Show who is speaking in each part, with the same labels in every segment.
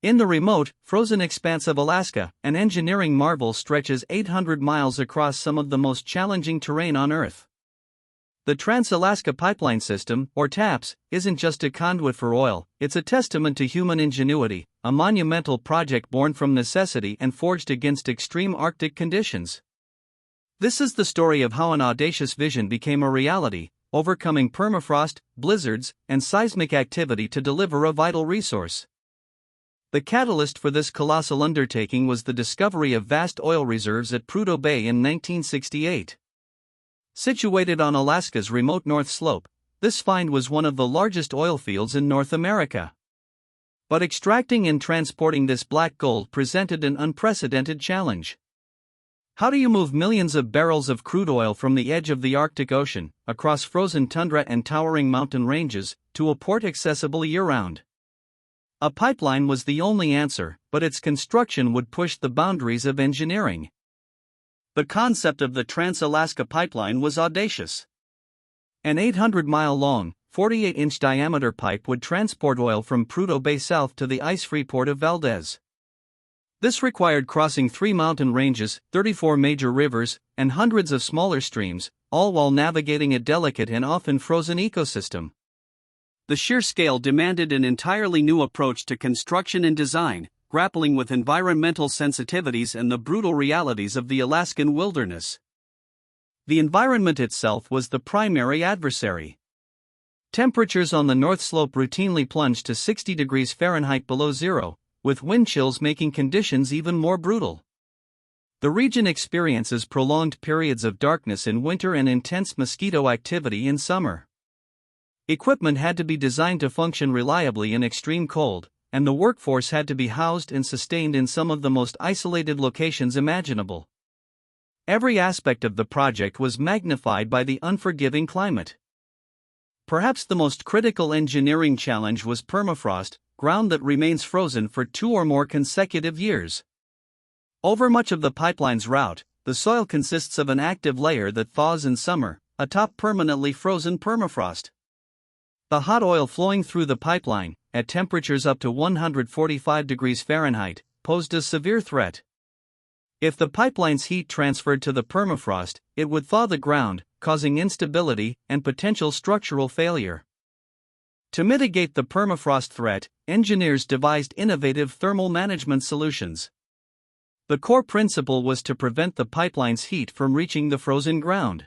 Speaker 1: In the remote, frozen expanse of Alaska, an engineering marvel stretches 800 miles across some of the most challenging terrain on Earth. The Trans-Alaska Pipeline System, or TAPS, isn't just a conduit for oil, it's a testament to human ingenuity, a monumental project born from necessity and forged against extreme Arctic conditions. This is the story of how an audacious vision became a reality, overcoming permafrost, blizzards, and seismic activity to deliver a vital resource. The catalyst for this colossal undertaking was the discovery of vast oil reserves at Prudhoe Bay in 1968. Situated on Alaska's remote North Slope, this find was one of the largest oil fields in North America. But extracting and transporting this black gold presented an unprecedented challenge. How do you move millions of barrels of crude oil from the edge of the Arctic Ocean, across frozen tundra and towering mountain ranges, to a port accessible year-round? A pipeline was the only answer, but its construction would push the boundaries of engineering. The concept of the Trans-Alaska Pipeline was audacious. An 800-mile-long, 48-inch diameter pipe would transport oil from Prudhoe Bay south to the ice-free port of Valdez. This required crossing 3 mountain ranges, 34 major rivers, and hundreds of smaller streams, all while navigating a delicate and often frozen ecosystem. The sheer scale demanded an entirely new approach to construction and design, grappling with environmental sensitivities and the brutal realities of the Alaskan wilderness. The environment itself was the primary adversary. Temperatures on the North Slope routinely plunged to 60 degrees Fahrenheit below zero, with wind chills making conditions even more brutal. The region experiences prolonged periods of darkness in winter and intense mosquito activity in summer. Equipment had to be designed to function reliably in extreme cold, and the workforce had to be housed and sustained in some of the most isolated locations imaginable. Every aspect of the project was magnified by the unforgiving climate. Perhaps the most critical engineering challenge was permafrost, ground that remains frozen for 2 or more consecutive years. Over much of the pipeline's route, the soil consists of an active layer that thaws in summer, atop permanently frozen permafrost. The hot oil flowing through the pipeline, at temperatures up to 145 degrees Fahrenheit, posed a severe threat. If the pipeline's heat transferred to the permafrost, it would thaw the ground, causing instability and potential structural failure. To mitigate the permafrost threat, engineers devised innovative thermal management solutions. The core principle was to prevent the pipeline's heat from reaching the frozen ground.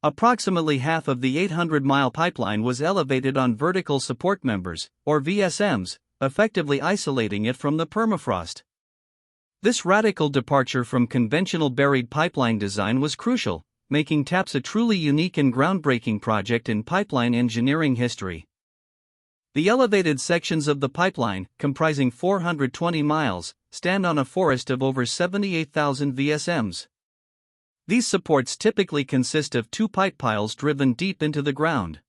Speaker 1: Approximately half of the 800-mile pipeline was elevated on vertical support members, or VSMs, effectively isolating it from the permafrost. This radical departure from conventional buried pipeline design was crucial, making TAPS a truly unique and groundbreaking project in pipeline engineering history. The elevated sections of the pipeline, comprising 420 miles, stand on a forest of over 78,000 VSMs. These supports typically consist of 2 pipe piles driven deep into the ground.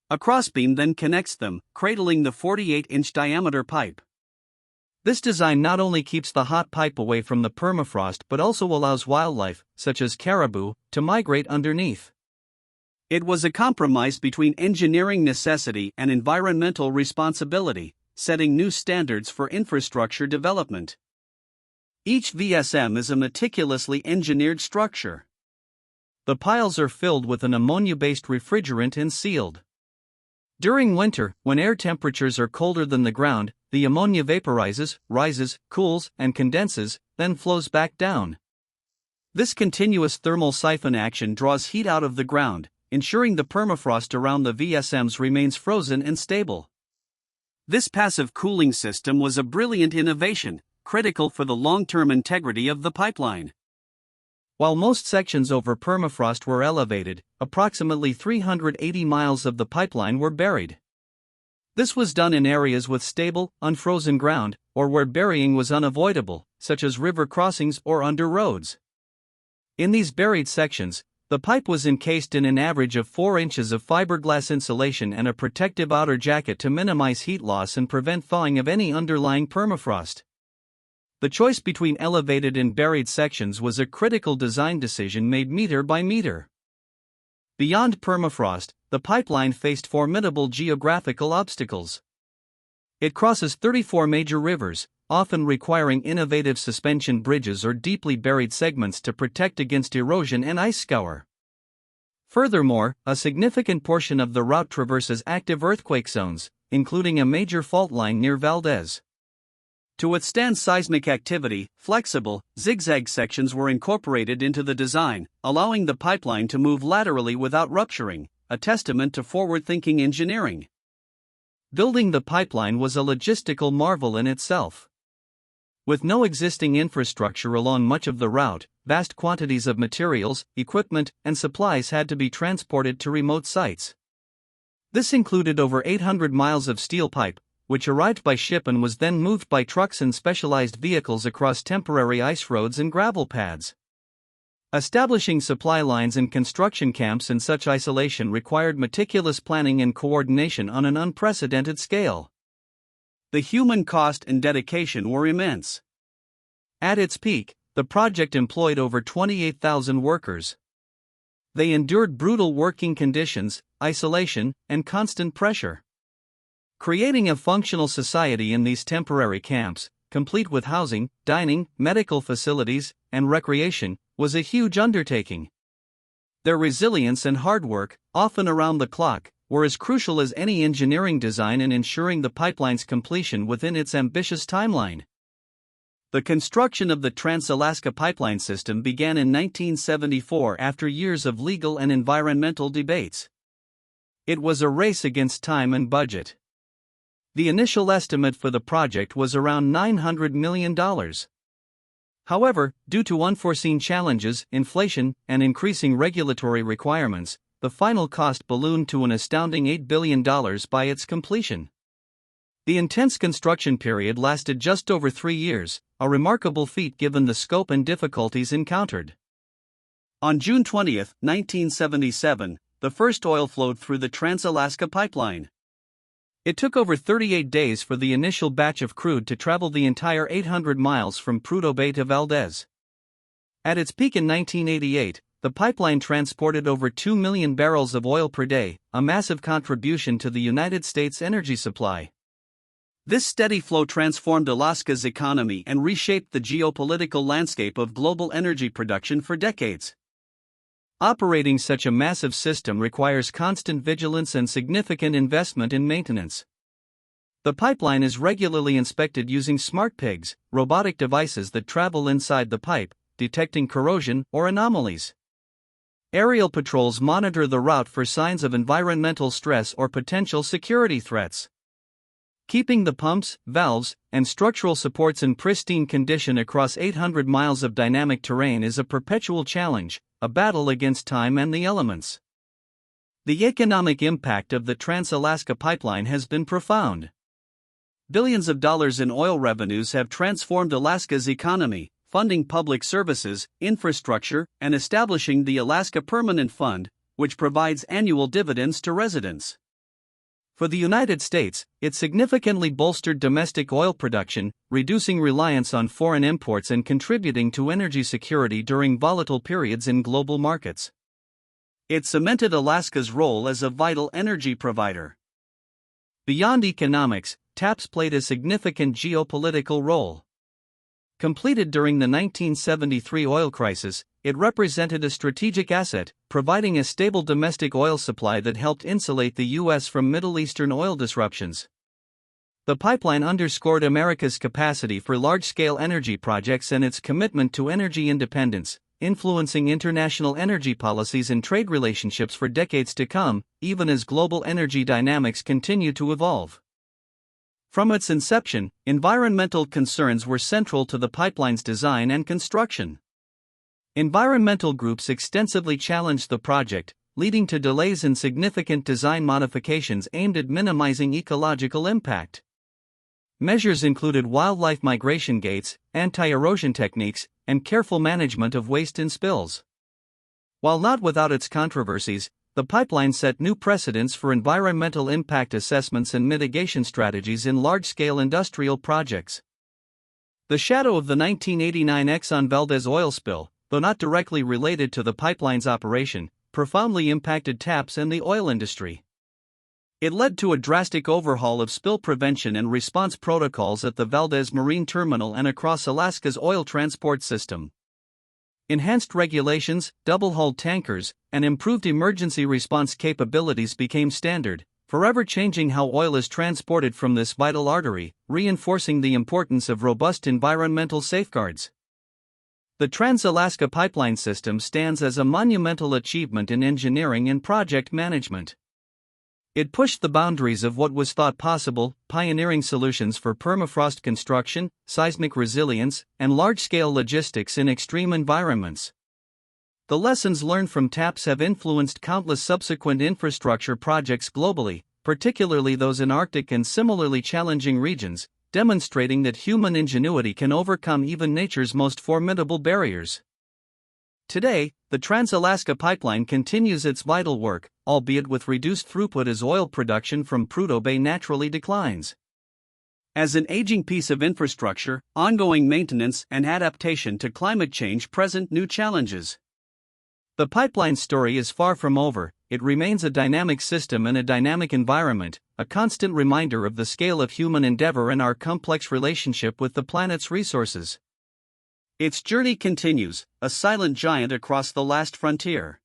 Speaker 1: A crossbeam then connects them, cradling the 48-inch diameter pipe. This design not only keeps the hot pipe away from the permafrost but also allows wildlife, such as caribou, to migrate underneath. It was a compromise between engineering necessity and environmental responsibility, setting new standards for infrastructure development. Each VSM is a meticulously engineered structure. The piles are filled with an ammonia-based refrigerant and sealed. During winter, when air temperatures are colder than the ground, the ammonia vaporizes, rises, cools, and condenses, then flows back down. This continuous thermal siphon action draws heat out of the ground, ensuring the permafrost around the VSMs remains frozen and stable. This passive cooling system was a brilliant innovation, critical for the long-term integrity of the pipeline. While most sections over permafrost were elevated, approximately 380 miles of the pipeline were buried. This was done in areas with stable, unfrozen ground, or where burying was unavoidable, such as river crossings or under roads. In these buried sections, the pipe was encased in an average of 4 inches of fiberglass insulation and a protective outer jacket to minimize heat loss and prevent thawing of any underlying permafrost. The choice between elevated and buried sections was a critical design decision made meter by meter. Beyond permafrost, the pipeline faced formidable geographical obstacles. It crosses 34 major rivers, often requiring innovative suspension bridges or deeply buried segments to protect against erosion and ice scour. Furthermore, a significant portion of the route traverses active earthquake zones, including a major fault line near Valdez. To withstand seismic activity, flexible, zigzag sections were incorporated into the design, allowing the pipeline to move laterally without rupturing, a testament to forward-thinking engineering. Building the pipeline was a logistical marvel in itself. With no existing infrastructure along much of the route, vast quantities of materials, equipment, and supplies had to be transported to remote sites. This included over 800 miles of steel pipe, which arrived by ship and was then moved by trucks and specialized vehicles across temporary ice roads and gravel pads. Establishing supply lines and construction camps in such isolation required meticulous planning and coordination on an unprecedented scale. The human cost and dedication were immense. At its peak, the project employed over 28,000 workers. They endured brutal working conditions, isolation, and constant pressure. Creating a functional society in these temporary camps, complete with housing, dining, medical facilities, and recreation, was a huge undertaking. Their resilience and hard work, often around the clock, were as crucial as any engineering design in ensuring the pipeline's completion within its ambitious timeline. The construction of the Trans-Alaska Pipeline System began in 1974 after years of legal and environmental debates. It was a race against time and budget. The initial estimate for the project was around $900 million. However, due to unforeseen challenges, inflation, and increasing regulatory requirements, the final cost ballooned to an astounding $8 billion by its completion. The intense construction period lasted just over 3 years, a remarkable feat given the scope and difficulties encountered. On June 20, 1977, the first oil flowed through the Trans-Alaska Pipeline. It took over 38 days for the initial batch of crude to travel the entire 800 miles from Prudhoe Bay to Valdez. At its peak in 1988, the pipeline transported over 2 million barrels of oil per day, a massive contribution to the United States energy supply. This steady flow transformed Alaska's economy and reshaped the geopolitical landscape of global energy production for decades. Operating such a massive system requires constant vigilance and significant investment in maintenance. The pipeline is regularly inspected using smart pigs, robotic devices that travel inside the pipe, detecting corrosion or anomalies. Aerial patrols monitor the route for signs of environmental stress or potential security threats. Keeping the pumps, valves, and structural supports in pristine condition across 800 miles of dynamic terrain is a perpetual challenge, a battle against time and the elements. The economic impact of the Trans-Alaska Pipeline has been profound. Billions of dollars in oil revenues have transformed Alaska's economy, funding public services, infrastructure, and establishing the Alaska Permanent Fund, which provides annual dividends to residents. For the United States, it significantly bolstered domestic oil production, reducing reliance on foreign imports and contributing to energy security during volatile periods in global markets. It cemented Alaska's role as a vital energy provider. Beyond economics, TAPS played a significant geopolitical role. Completed during the 1973 oil crisis, it represented a strategic asset, providing a stable domestic oil supply that helped insulate the U.S. from Middle Eastern oil disruptions. The pipeline underscored America's capacity for large-scale energy projects and its commitment to energy independence, influencing international energy policies and trade relationships for decades to come, even as global energy dynamics continue to evolve. From its inception, environmental concerns were central to the pipeline's design and construction. Environmental groups extensively challenged the project, leading to delays and significant design modifications aimed at minimizing ecological impact. Measures included wildlife migration gates, anti-erosion techniques, and careful management of waste and spills. While not without its controversies, the pipeline set new precedents for environmental impact assessments and mitigation strategies in large-scale industrial projects. The shadow of the 1989 Exxon Valdez oil spill, though not directly related to the pipeline's operation, profoundly impacted TAPS and the oil industry. It led to a drastic overhaul of spill prevention and response protocols at the Valdez Marine Terminal and across Alaska's oil transport system. Enhanced regulations, double-hulled tankers, and improved emergency response capabilities became standard, forever changing how oil is transported from this vital artery, reinforcing the importance of robust environmental safeguards. The Trans-Alaska Pipeline System stands as a monumental achievement in engineering and project management. It pushed the boundaries of what was thought possible, pioneering solutions for permafrost construction, seismic resilience, and large-scale logistics in extreme environments. The lessons learned from TAPS have influenced countless subsequent infrastructure projects globally, particularly those in Arctic and similarly challenging regions, demonstrating that human ingenuity can overcome even nature's most formidable barriers. Today, the Trans-Alaska Pipeline continues its vital work, albeit with reduced throughput as oil production from Prudhoe Bay naturally declines. As an aging piece of infrastructure, ongoing maintenance and adaptation to climate change present new challenges. The pipeline story is far from over. It remains a dynamic system in a dynamic environment, a constant reminder of the scale of human endeavor and our complex relationship with the planet's resources. Its journey continues, a silent giant across the last frontier.